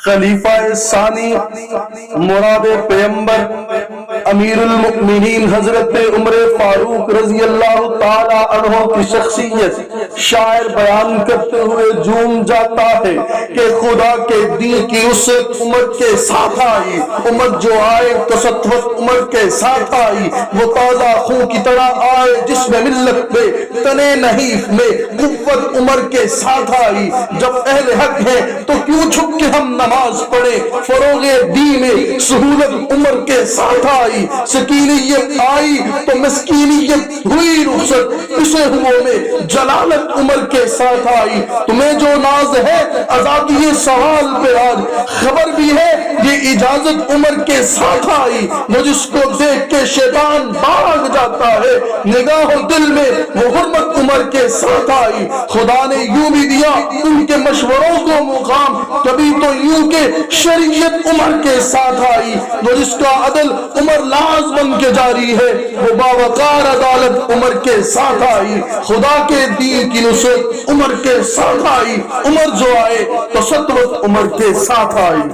خلیفہ ثانی مراد پیغمبر امیر المؤمنین حضرت عمر فاروق رضی اللہ تعالی عنہ کی شخصیت شاعر بیان کرتے ہوئے جھوم جاتا ہے کہ خدا کے دین کی وسعت عمر کے ساتھ آئی، عمر جو آئے تو سطوت عمر کے ساتھ آئی، وہ تازہ خون کی طرح آئے جس میں ملت میں تنے نحیف میں قوت عمر کے ساتھ آئی۔ جب اہل حق ہے تو کیوں چھپ کے ہم نماز پڑھے، فروغ دین میں سہولت عمر کے ساتھ آئی، سکینیت آئی تو مسکینیت ہوئی رخصت، پسے ہوں میں جلالت عمر کے ساتھ آئی۔ تمہیں جو ناز ہے آزادی سوال پہ آج خبر بھی ہے یہ اجازت عمر کے ساتھ آئی، وہ جس کو دیکھ کے شیطان بھاگ جاتا ہے، نگاہ و دل میں وہ حرمت عمر کے ساتھ آئی۔ خدا نے یوں بھی دیا ان کے مشوروں کو مقام، کبھی تو یوں کہ شریعت عمر کے ساتھ آئی، وہ جس کا عدل عمر لاز بن کے جاری ہے، وہ باوقار عدالت عمر کے ساتھ آئی۔ خدا کے دین کی نصرت عمر کے ساتھ آئی، عمر جو آئے تو سطوت عمر کے ساتھ آئی۔